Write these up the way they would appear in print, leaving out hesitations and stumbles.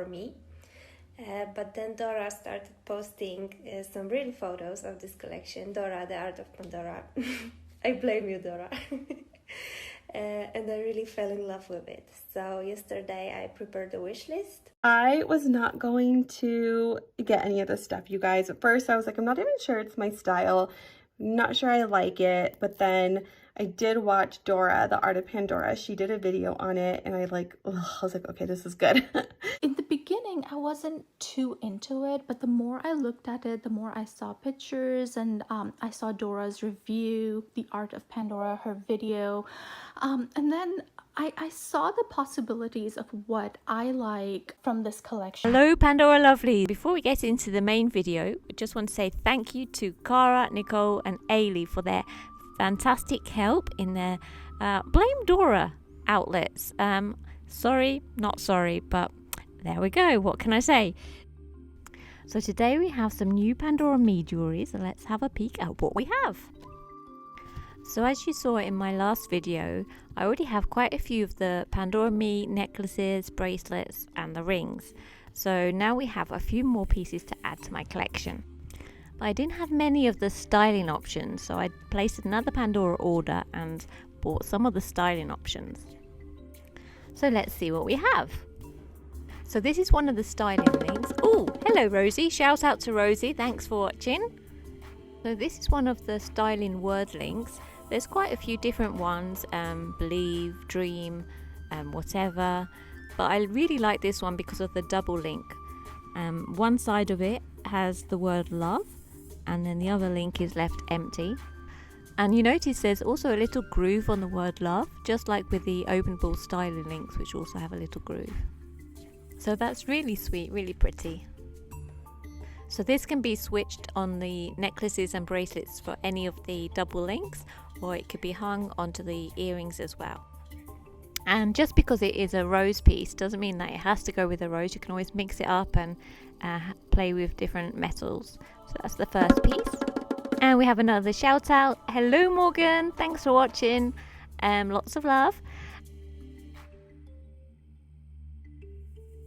for me. But then Dora started posting some real photos of this collection. Dora, the Art of Pandora. I blame you, Dora. And I really fell in love with it. So yesterday I prepared a wish list. I was not going to get any of this stuff, you guys. At first I was like, I'm not even sure it's my style. Not sure I like it. But then I did watch Dora, the Art of Pandora. She did a video on it and I was like, okay, this is good. In the beginning, I wasn't too into it, but the more I looked at it, the more I saw pictures and I saw Dora's review, The Art of Pandora, her video, and then I saw the possibilities of what I like from this collection. Hello Pandora lovely. Before we get into the main video, I just want to say thank you to Cara, Nicole and Ailey for their fantastic help in their Blame Dora outlets. Sorry, not sorry, but there we go. What can I say? So today we have some new Pandora Me jewelry, so let's have a peek at what we have. So as you saw in my last video, I already have quite a few of the Pandora Me necklaces, bracelets and the rings. So now we have a few more pieces to add to my collection. But I didn't have many of the styling options, so I placed another Pandora order and bought some of the styling options. So let's see what we have. So this is one of the styling links. Oh, hello Rosie, shout out to Rosie, thanks for watching. So this is one of the styling word links. There's quite a few different ones, believe, dream, whatever. But I really like this one because of the double link. One side of it has the word love and then the other link is left empty. And you notice there's also a little groove on the word love, just like with the open ball styling links, which also have a little groove. So that's really sweet, really pretty. So this can be switched on the necklaces and bracelets for any of the double links, or it could be hung onto the earrings as well. And just because it is a rose piece doesn't mean that it has to go with a rose. You can always mix it up and play with different metals. So that's the first piece. And we have another shout out. Hello Morgan, thanks for watching. Lots of love.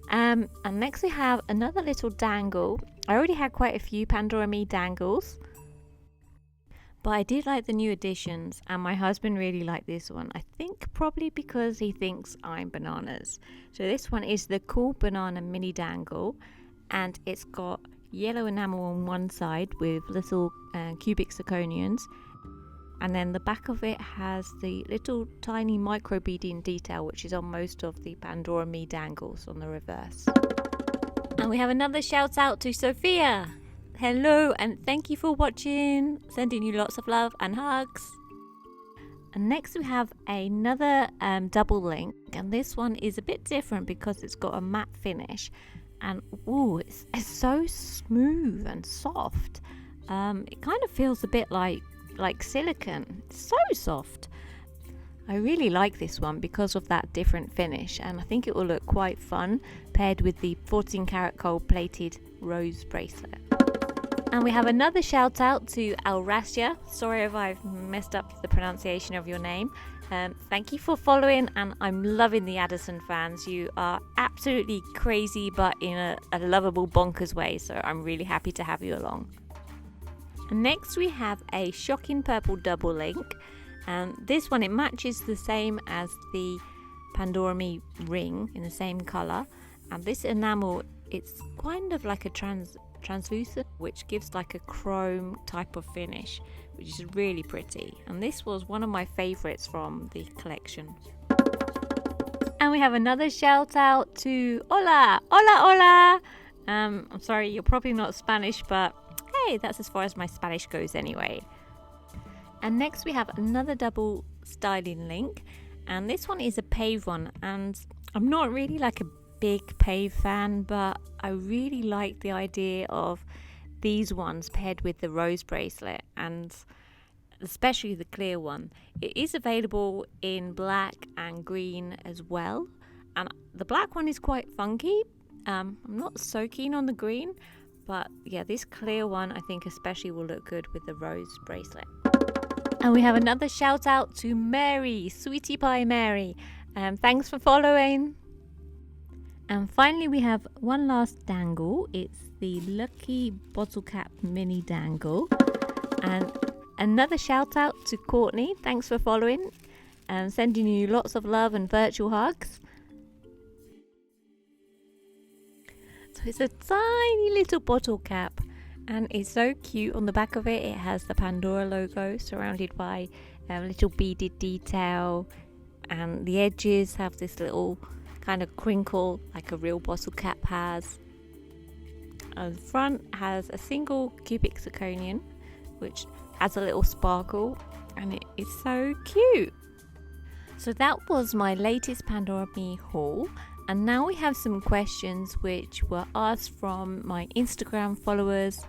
And next we have another little dangle. I already had quite a few Pandora Me dangles, but I did like the new additions and my husband really liked this one. I think probably because he thinks I'm bananas. So this one is the Cool Banana Mini Dangle and it's got yellow enamel on one side with little cubic zirconians, and then the back of it has the little tiny micro beading detail which is on most of the Pandora Me dangles on the reverse. And we have another shout out to Sophia. Hello and thank you for watching. Sending you lots of love and hugs. And next we have another double link, and this one is a bit different because it's got a matte finish. And ooh, it's so smooth and soft. It kind of feels a bit like silicone. It's so soft. I really like this one because of that different finish, and I think it will look quite fun paired with the 14 karat gold plated rose bracelet. And we have another shout out to Alrasia. Sorry if I've messed up the pronunciation of your name. Thank you for following, and I'm loving the Addison fans. You are absolutely crazy but in a lovable bonkers way, so I'm really happy to have you along. And next we have a shocking purple double link, and this one, it matches the same as the Pandora Me ring in the same colour, and this enamel, it's kind of like a translucent, which gives like a chrome type of finish, which is really pretty, and this was one of my favourites from the collection. And we have another shout out to Hola, hola, hola. I'm sorry, you're probably not Spanish, but hey, that's as far as my Spanish goes anyway. And next we have another double styling link, and this one is a pave one, and I'm not really like a big pave fan, but I really like the idea of these ones paired with the rose bracelet, and especially the clear one. It is available in black and green as well, and the black one is quite funky. I'm not so keen on the green, but yeah, this clear one I think especially will look good with the rose bracelet. And we have another shout out to Mary, Sweetie Pie Mary. Thanks for following. And finally we have one last dangle. It's the Lucky Bottle Cap Mini Dangle. And another shout out to Courtney. Thanks for following and sending you lots of love and virtual hugs. So it's a tiny little bottle cap and it's so cute. On the back of it, it has the Pandora logo surrounded by a little beaded detail, and the edges have this little kind of crinkle like a real bottle cap has. And the front has a single cubic zirconium which adds a little sparkle, and it is so cute. So that was my latest Pandora Me haul, and now we have some questions which were asked from my Instagram followers.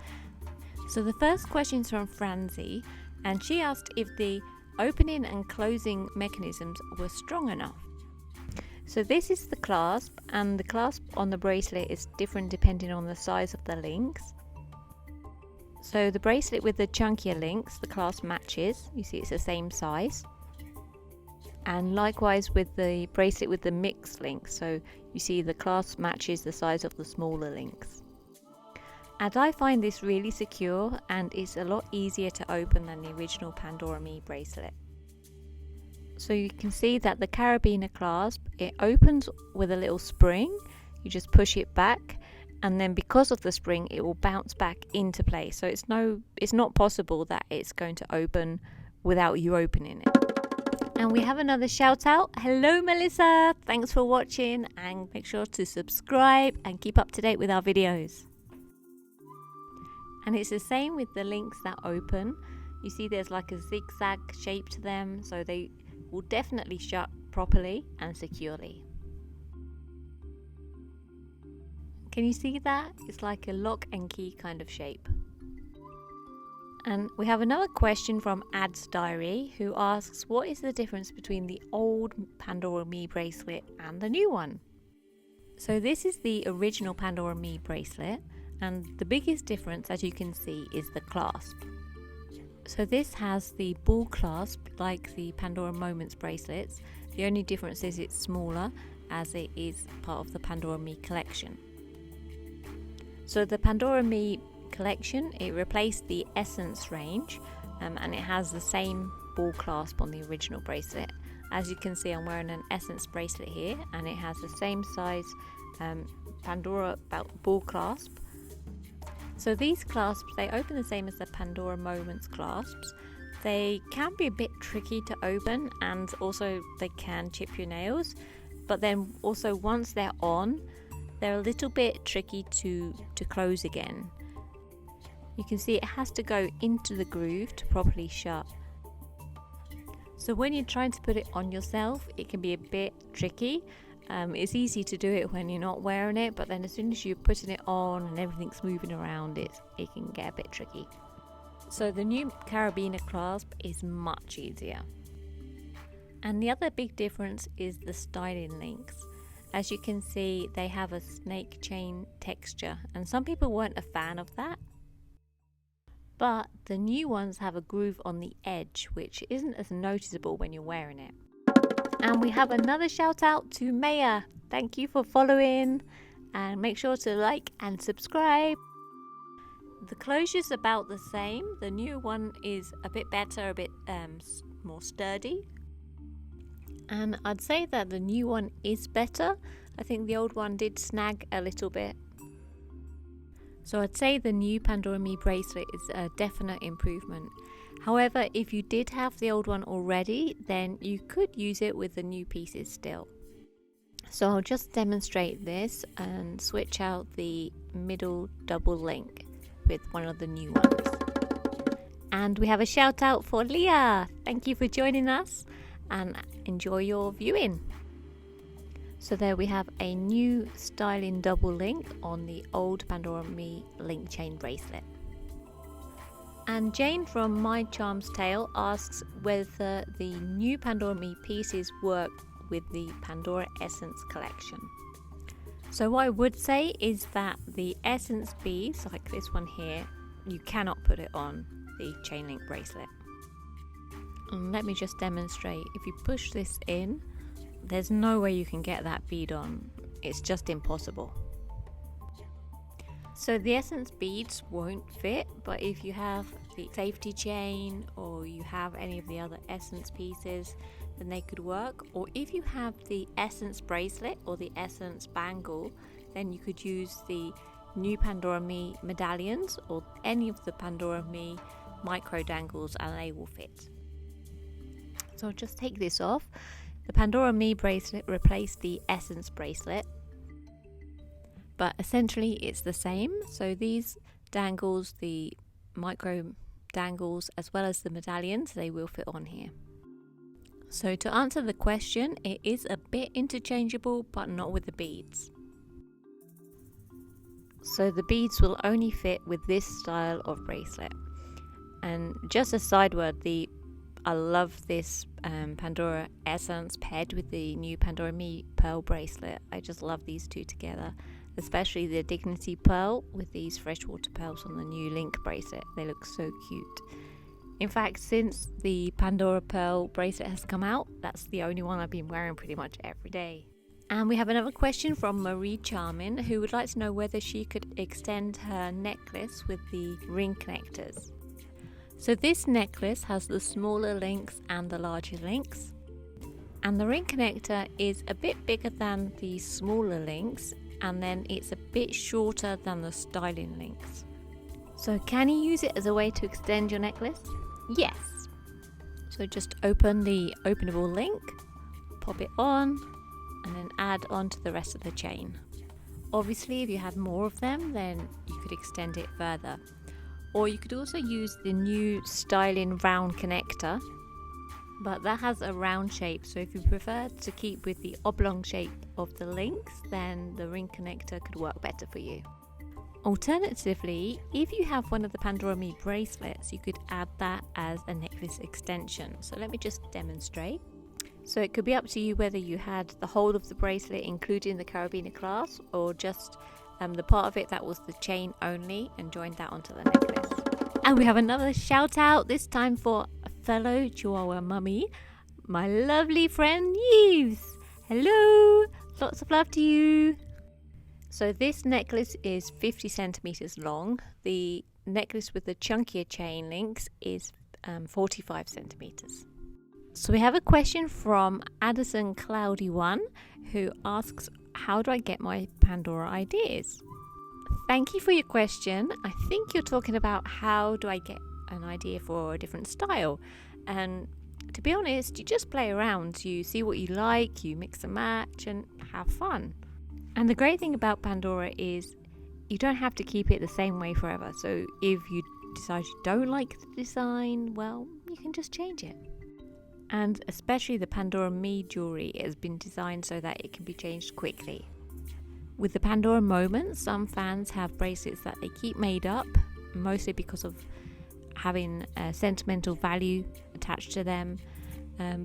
So the first question is from Franzi, and she asked if the opening and closing mechanisms were strong enough. So this is the clasp, and the clasp on the bracelet is different depending on the size of the links. So the bracelet with the chunkier links, the clasp matches. You see it's the same size. And likewise with the bracelet with the mixed links. So you see the clasp matches the size of the smaller links. And I find this really secure, and it's a lot easier to open than the original Pandora Me bracelet. So you can see that the carabiner clasp, it opens with a little spring. You just push it back, and then because of the spring it will bounce back into place. So it's not possible that it's going to open without you opening it. And we have another shout out. Hello Melissa, thanks for watching, and make sure to subscribe and keep up to date with our videos. And it's the same with the links that open. You see there's like a zigzag shape to them, so they will definitely shut properly and securely. Can you see that? It's like a lock and key kind of shape. And we have another question from Ad's Diary, who asks, what is the difference between the old Pandora Me bracelet and the new one? So this is the original Pandora Me bracelet, and the biggest difference, as you can see, is the clasp. So this has the ball clasp like the Pandora Moments bracelets. The only difference is it's smaller, as it is part of the Pandora Me collection. So the Pandora Me collection, it replaced the Essence range, and it has the same ball clasp on the original bracelet. As you can see, I'm wearing an Essence bracelet here, and it has the same size Pandora ball clasp. So these clasps, they open the same as the Pandora Moments clasps. They can be a bit tricky to open, and also they can chip your nails, but then also once they're on, they're a little bit tricky to close again. You can see it has to go into the groove to properly shut. So when you're trying to put it on yourself, it can be a bit tricky. It's easy to do it when you're not wearing it, but then as soon as you're putting it on and everything's moving around, it can get a bit tricky. So the new carabiner clasp is much easier. And the other big difference is the styling links. As you can see, they have a snake chain texture, and some people weren't a fan of that. But the new ones have a groove on the edge, which isn't as noticeable when you're wearing it. And we have another shout out to Maya. Thank you for following, and make sure to like and subscribe. The closure's about the same. The new one is a bit better, a bit more sturdy. And I'd say that the new one is better. I think the old one did snag a little bit. So I'd say the new Pandora Me bracelet is a definite improvement. However, if you did have the old one already, then you could use it with the new pieces still. So I'll just demonstrate this and switch out the middle double link with one of the new ones. And we have a shout out for Leah. Thank you for joining us, and enjoy your viewing. So there we have a new styling double link on the old Pandora Me link chain bracelet. And Jane from My Charms Tale asks whether the new Pandora Me pieces work with the Pandora Essence collection. So what I would say is that the Essence beads, like this one here, you cannot put it on the chain link bracelet. And let me just demonstrate. If you push this in, there's no way you can get that bead on. It's just impossible. So the essence beads won't fit, but if you have the safety chain or you have any of the other essence pieces, then they could work. Or if you have the essence bracelet or the essence bangle, then you could use the new Pandora Me medallions or any of the Pandora Me micro dangles, and they will fit. So I'll just take this off. The Pandora Me bracelet replaced the essence bracelet, but essentially it's the same. So these dangles, the micro dangles as well as the medallions, they will fit on here. So to answer the question, it is a bit interchangeable, but not with the beads. So the beads will only fit with this style of bracelet. And just a side word, I love this Pandora Essence paired with the new Pandora Me pearl bracelet. I just love these two together, especially the Dignity pearl with these freshwater pearls on the new Link bracelet. They look so cute. In fact, since the Pandora pearl bracelet has come out, that's the only one I've been wearing pretty much every day. And we have another question from Marie Charmin, who would like to know whether she could extend her necklace with the ring connectors. So this necklace has the smaller links and the larger links, and the ring connector is a bit bigger than the smaller links, and then it's a bit shorter than the styling links. So can you use it as a way to extend your necklace? Yes. So just open the openable link, pop it on, and then add on to the rest of the chain. Obviously, if you had more of them, then you could extend it further. Or you could also use the new styling round connector, but that has a round shape, so if you prefer to keep with the oblong shape of the links, then the ring connector could work better for you. Alternatively, if you have one of the Pandora Me bracelets, you could add that as a necklace extension. So let me just demonstrate. So it could be up to you whether you had the whole of the bracelet including the carabiner clasp, or just the part of it that was the chain only and joined that onto the necklace. And we have another shout out, this time for a fellow Chihuahua mummy, my lovely friend Yves. Hello, lots of love to you. So this necklace is 50 centimeters long. The necklace with the chunkier chain links is 45 centimeters. So we have a question from Addison Cloudy One, who asks, how do I get my Pandora ideas? Thank you for your question. I think you're talking about how do I get an idea for a different style. And to be honest, you just play around. You see what you like, you mix and match and have fun. And the great thing about Pandora is you don't have to keep it the same way forever. So if you decide you don't like the design, well, you can just change it. And especially the Pandora Me jewelry has been designed so that it can be changed quickly. With the Pandora Moments, some fans have bracelets that they keep made up, mostly because of having a sentimental value attached to them.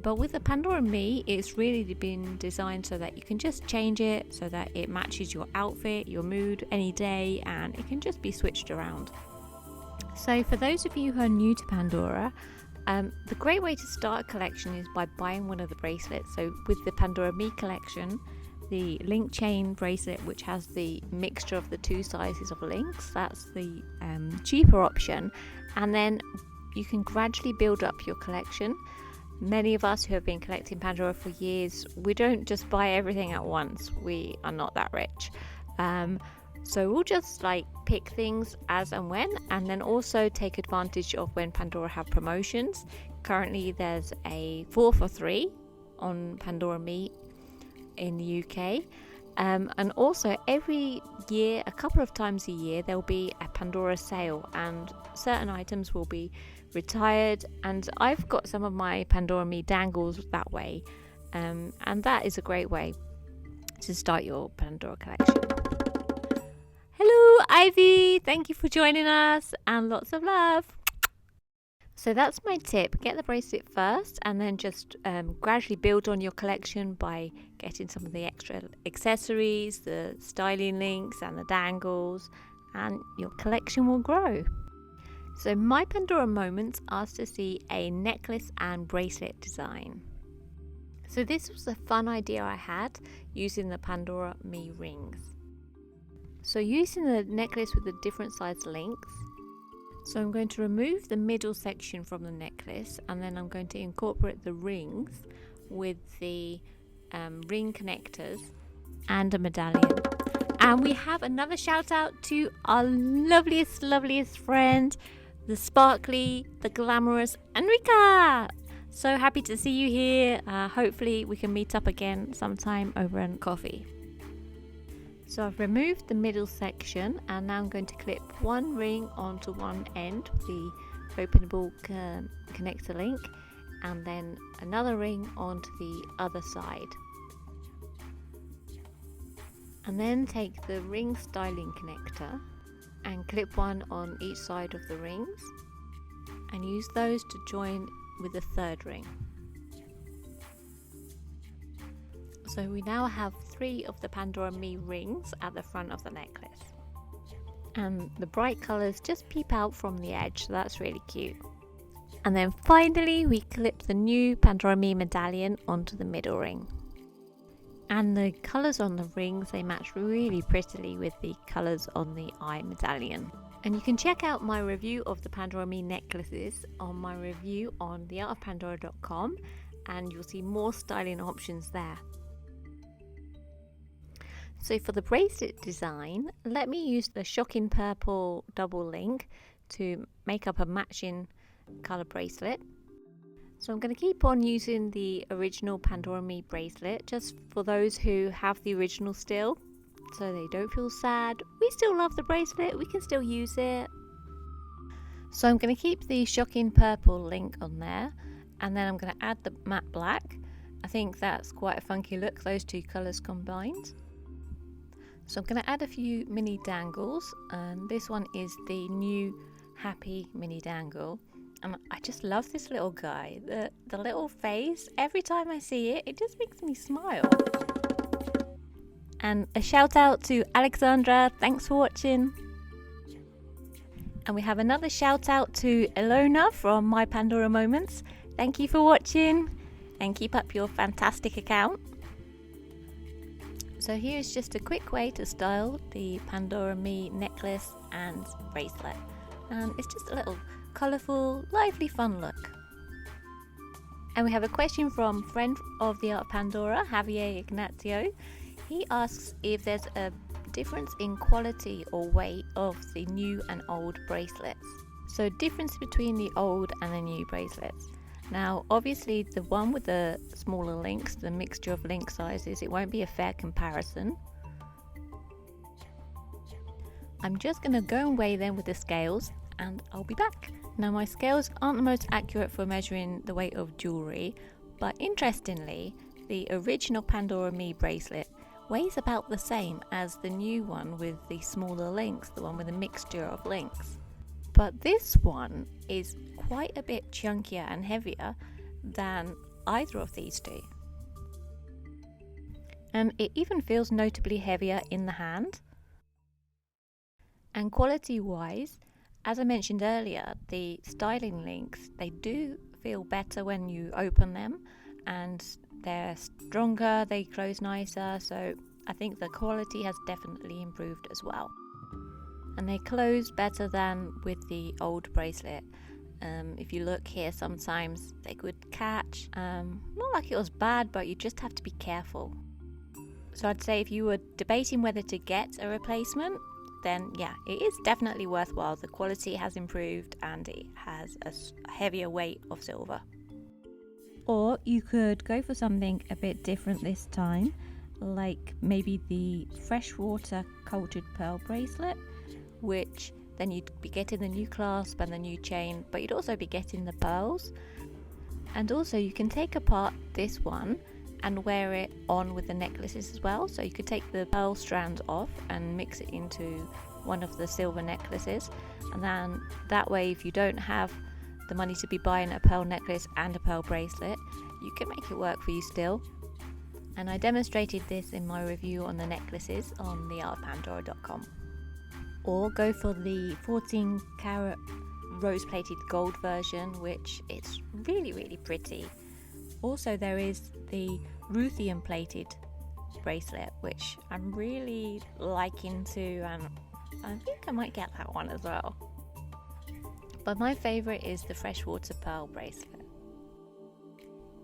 But with the Pandora Me, it's really been designed so that you can just change it so that it matches your outfit, your mood any day, and it can just be switched around. So for those of you who are new to Pandora, the great way to start a collection is by buying one of the bracelets. So with the Pandora Me collection, the link chain bracelet, which has the mixture of the two sizes of links, that's the cheaper option, and then you can gradually build up your collection. Many of us who have been collecting Pandora for years, we don't just buy everything at once. We are not that rich. So we'll just pick things as and when, and then also take advantage of when Pandora have promotions. Currently there's a 4 for 3 on Pandora Me in the UK. And also every year, a couple of times a year, there'll be a Pandora sale and certain items will be retired. And I've got some of my Pandora Me dangles that way. And that is a great way to start your Pandora collection. Hello Ivy, thank you for joining us and lots of love. So that's my tip, get the bracelet first and then just gradually build on your collection by getting some of the extra accessories, the styling links and the dangles, and your collection will grow. So my Pandora Moments asked to see a necklace and bracelet design. So this was a fun idea I had using the Pandora Me rings. So using the necklace with the different size links, so I'm going to remove the middle section from the necklace, and then I'm going to incorporate the rings with the ring connectors and a medallion. And we have another shout out to our loveliest friend, the sparkly, the glamorous Enrica. So happy to see you here. Hopefully we can meet up again sometime over a coffee. So I've removed the middle section, and now I'm going to clip one ring onto one end with the openable connector link, and then another ring onto the other side. And then take the ring styling connector and clip one on each side of the rings, and use those to join with the third ring. So we now have 3 of the Pandora Me rings at the front of the necklace, and the bright colours just peep out from the edge, so that's really cute. And then finally we clip the new Pandora Me medallion onto the middle ring. And the colours on the rings, they match really prettily with the colours on the eye medallion. And you can check out my review of the Pandora Me necklaces on my review on theartofpandora.com, and you'll see more styling options there. So for the bracelet design, let me use the shocking purple double link to make up a matching colour bracelet. So I'm going to keep on using the original Pandora Me bracelet just for those who have the original still, so they don't feel sad. We still love the bracelet, we can still use it. So I'm going to keep the shocking purple link on there, and then I'm going to add the matte black. I think that's quite a funky look, those two colours combined. So I'm going to add a few mini dangles, and this one is the new Happy mini dangle. And I just love this little guy. The little face, every time I see it, it just makes me smile. And a shout out to Alexandra, thanks for watching. And we have another shout out to Ilona from My Pandora Moments. Thank you for watching, and keep up your fantastic account. So here's just a quick way to style the Pandora Me necklace and bracelet. And it's just a little colourful, lively, fun look. And we have a question from friend of the Art of Pandora, Javier Ignacio. He asks if there's a difference in quality or weight of the new and old bracelets. So difference between the old and the new bracelets. Now obviously the one with the smaller links, the mixture of link sizes, it won't be a fair comparison. I'm just going to go and weigh them with the scales, and I'll be back. Now my scales aren't the most accurate for measuring the weight of jewellery, but interestingly the original Pandora Me bracelet weighs about the same as the new one with the smaller links, the one with a mixture of links. But this one is quite a bit chunkier and heavier than either of these two. And it even feels notably heavier in the hand. And quality wise, as I mentioned earlier, the styling links, they do feel better when you open them, and they're stronger, they close nicer, so I think the quality has definitely improved as well. And they close better than with the old bracelet. If you look here, sometimes they could catch. Not like it was bad, but you just have to be careful. So I'd say if you were debating whether to get a replacement, then yeah, it is definitely worthwhile. The quality has improved and it has a heavier weight of silver. Or you could go for something a bit different this time, like maybe the freshwater cultured pearl bracelet, which then you'd be getting the new clasp and the new chain, but you'd also be getting the pearls. And also you can take apart this one and wear it on with the necklaces as well. So you could take the pearl strand off and mix it into one of the silver necklaces, and then that way if you don't have the money to be buying a pearl necklace and a pearl bracelet, you can make it work for you still. And I demonstrated this in my review on the necklaces on theartofpandora.com. Or go for the 14 carat rose plated gold version, which it's really pretty also there is the ruthenium plated bracelet, which I'm really liking to, and I think I might get that one as well. But my favorite is the freshwater pearl bracelet.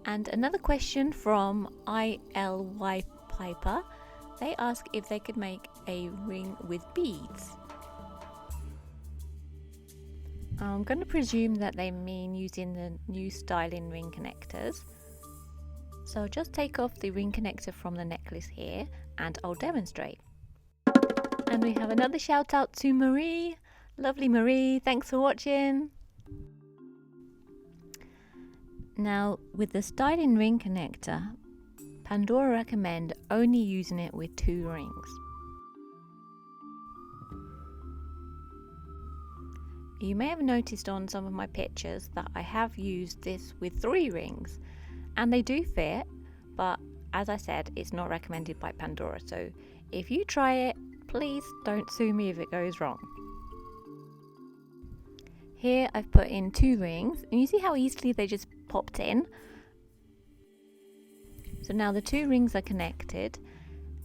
And another question from ILY Piper. They ask if they could make a ring with beads. I'm going to presume that they mean using the new styling ring connectors. So I'll just take off the ring connector from the necklace here and I'll demonstrate. And we have another shout out to Marie. Lovely Marie, thanks for watching. Now with the styling ring connector, Pandora recommend only using it with 2 rings. You may have noticed on some of my pictures that I have used this with 3 rings, and they do fit, but as I said, it's not recommended by Pandora, so if you try it, please don't sue me if it goes wrong. Here I've put in 2 rings, and you see how easily they just popped in? So now the 2 rings are connected,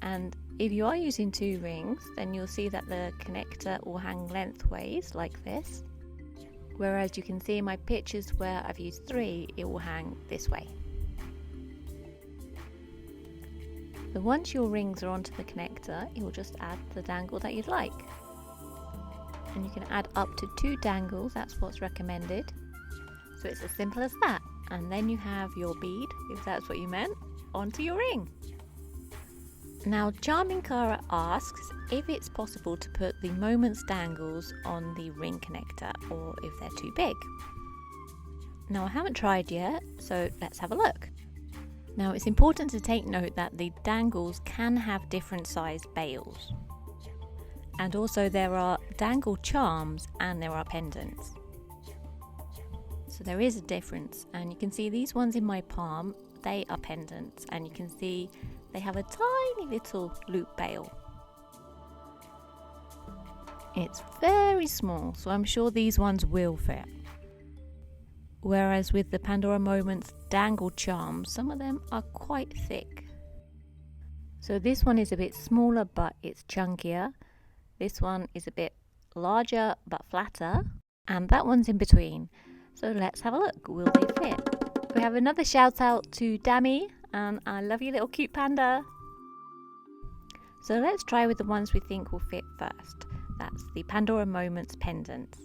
and if you are using 2 rings, then you'll see that the connector will hang lengthways like this, whereas you can see in my pictures where I've used 3, it will hang this way. So once your rings are onto the connector, you'll just add the dangle that you'd like. And you can add up to 2 dangles, that's what's recommended. So it's as simple as that. And then you have your bead, if that's what you meant, onto your ring. Now Charming Cara asks if it's possible to put the Moments dangles on the ring connector or if they're too big. Now I haven't tried yet, so let's have a look. Now it's important to take note that the dangles can have different sized bails. And also there are dangle charms and there are pendants. So there is a difference, and you can see these ones in my palm, they are pendants, and you can see they have a tiny little loop bail. It's very small, so I'm sure these ones will fit. Whereas with the Pandora Moments dangle charms, some of them are quite thick. So this one is a bit smaller but it's chunkier. This one is a bit larger but flatter, and that one's in between. So let's have a look, will they fit? We have another shout out to Dammy, and I love you little cute panda. So let's try with the ones we think will fit first. That's the Pandora Moments pendants.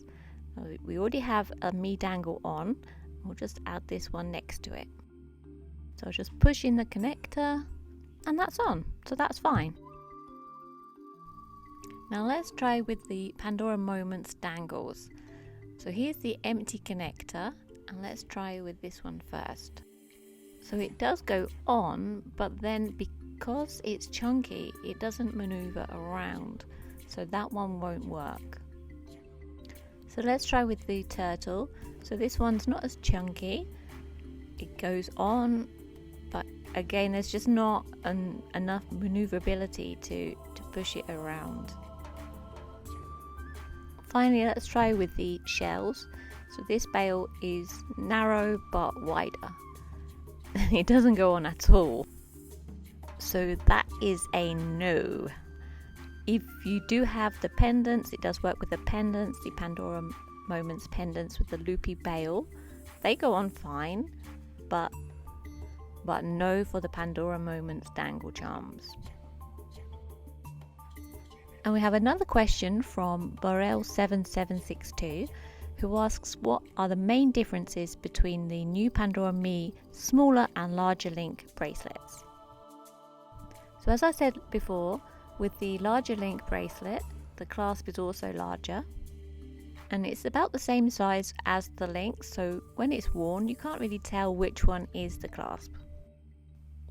We already have a Me dangle on, we'll just add this one next to it. So I'll just push in the connector and that's on, so that's fine. Now let's try with the Pandora Moments dangles. So here's the empty connector, and let's try with this one first. So it does go on, but then because it's chunky, it doesn't maneuver around, so that one won't work. So let's try with the turtle. So this one's not as chunky, it goes on, but again there's just not enough maneuverability to push it around. Finally, let's try with the shells. So this bail is narrow but wider. It doesn't go on at all. So that is a no. If you do have the pendants, it does work with the pendants, the Pandora Moments pendants with the loopy bail. They go on fine, but no for the Pandora Moments dangle charms. And we have another question from Borel7762, who asks what are the main differences between the new Pandora Me smaller and larger link bracelets. So as I said before, with the larger link bracelet, the clasp is also larger, and it's about the same size as the link, so when it's worn you can't really tell which one is the clasp.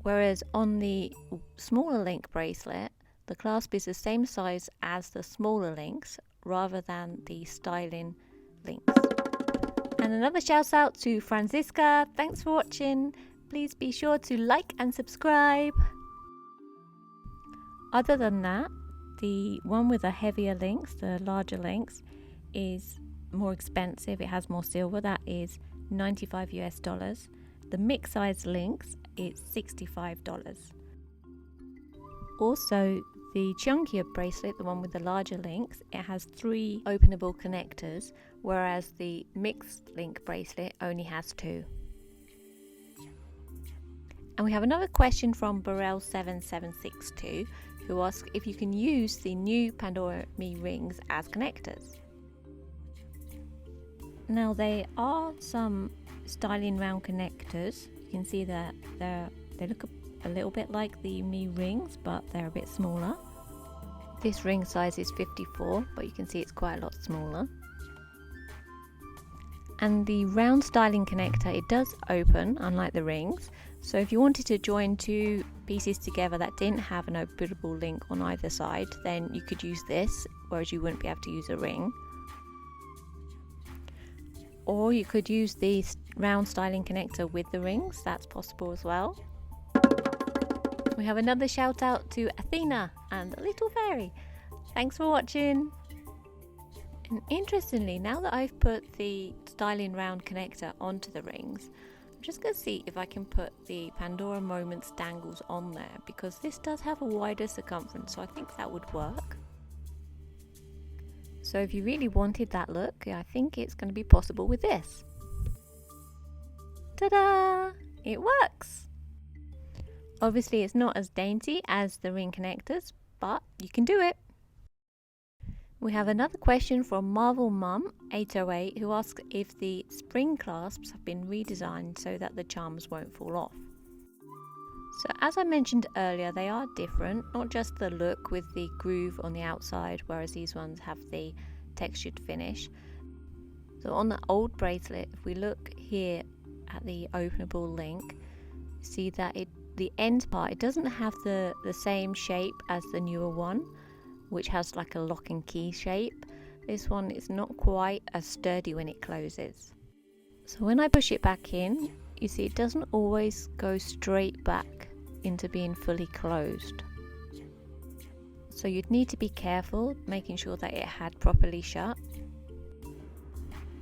Whereas on the smaller link bracelet, the clasp is the same size as the smaller links rather than the styling links. And another shout out to Francisca, thanks for watching. Please be sure to like and subscribe. Other than that, the one with the heavier links, the larger links, is more expensive. It has more silver, that is $95 US. the mix size links, it's $65. Also, the chunkier bracelet, the one with the larger links, it has 3 openable connectors, whereas the mixed link bracelet only has 2. And we have another question from Burrell7762, who asks if you can use the new Pandora Me rings as connectors. Now, there are some styling round connectors. You can see that they look a little bit like the Me rings, but they're a bit smaller. This ring size is 54, but you can see it's quite a lot smaller. And the round styling connector, it does open, unlike the rings. So if you wanted to join 2 pieces together that didn't have an openable link on either side, then you could use this, whereas you wouldn't be able to use a ring. Or you could use the round styling connector with the rings, that's possible as well. We have another shout out to Athena and a little fairy. Thanks for watching. And interestingly, now that I've put the styling round connector onto the rings, I'm just going to see if I can put the Pandora Moments dangles on there, because this does have a wider circumference, so I think that would work. So if you really wanted that look, I think it's going to be possible with this. Ta-da! It works! Obviously it's not as dainty as the ring connectors, but you can do it. We have another question from Marvel Mum 808, who asks if the spring clasps have been redesigned so that the charms won't fall off. So as I mentioned earlier, they are different, not just the look with the groove on the outside, whereas these ones have the textured finish. So on the old bracelet, if we look here at the openable link, see that the end part, it doesn't have the same shape as the newer one, which has like a lock and key shape. This one is not quite as sturdy when it closes. So when I push it back in, you see it doesn't always go straight back into being fully closed. So you'd need to be careful making sure that it had properly shut.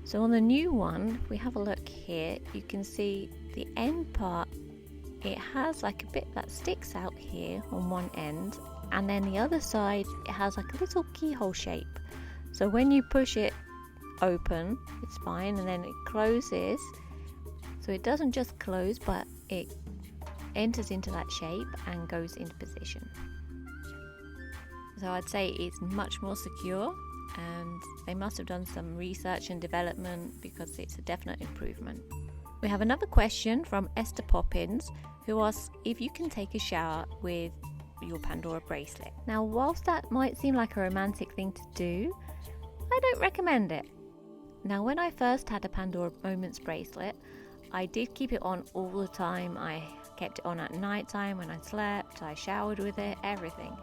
So on the new one, if we have a look here, you can see the end part, it has like a bit that sticks out here on one end, and then the other side it has like a little keyhole shape. So when you push it open, it's fine, and then it closes. So it doesn't just close, but it enters into that shape and goes into position. So I'd say it's much more secure, and they must have done some research and development, because it's a definite improvement. We have another question from Esther Poppins, who asks if you can take a shower with your Pandora bracelet. Now, whilst that might seem like a romantic thing to do, I don't recommend it. Now, when I first had a Pandora Moments bracelet, I did keep it on all the time. I kept it on at night time when I slept, I showered with it, everything.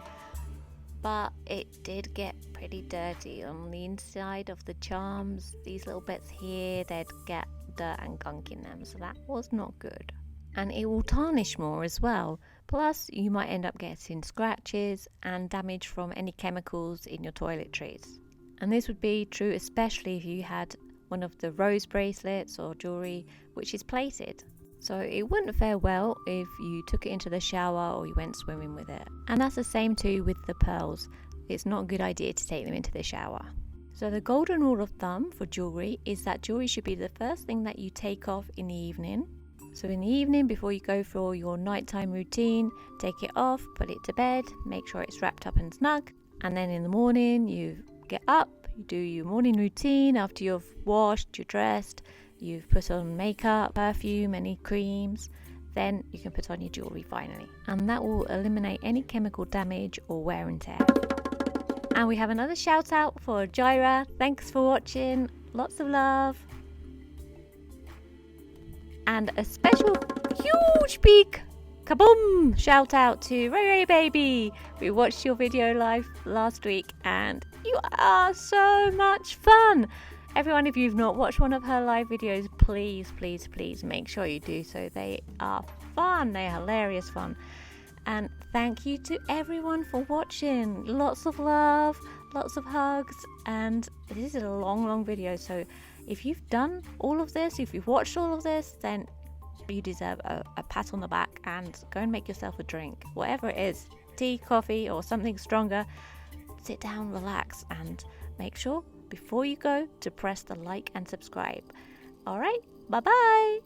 But it did get pretty dirty on the inside of the charms. These little bits here, they'd get dirt and gunk in them, so that was not good. And it will tarnish more as well. Plus, you might end up getting scratches and damage from any chemicals in your toiletries. And this would be true especially if you had one of the rose bracelets or jewelry which is plated. So it wouldn't fare well if you took it into the shower or you went swimming with it. And that's the same too with the pearls. It's not a good idea to take them into the shower. So the golden rule of thumb for jewelry is that jewelry should be the first thing that you take off in the evening. So in the evening, before you go for your nighttime routine, take it off, put it to bed, make sure it's wrapped up and snug. And then in the morning, you get up, you do your morning routine after you've washed, you're dressed, you've put on makeup, perfume, any creams, then you can put on your jewelry finally. And that will eliminate any chemical damage or wear and tear. And we have another shout out for Jaira. Thanks for watching. Lots of love. And a special huge big kaboom shout out to Ray Ray Baby. We watched your video live last week and you are so much fun. Everyone, if you've not watched one of her live videos, please make sure you do so. They are fun. They are hilarious fun. And thank you to everyone for watching. Lots of love, lots of hugs, and this is a long video, so if you've done all of this, if you've watched all of this, then You deserve a pat on the back, and go and make yourself a drink, whatever it is, tea, coffee, or something stronger. Sit down, relax, and make sure before you go to press the like and subscribe. All right, bye-bye.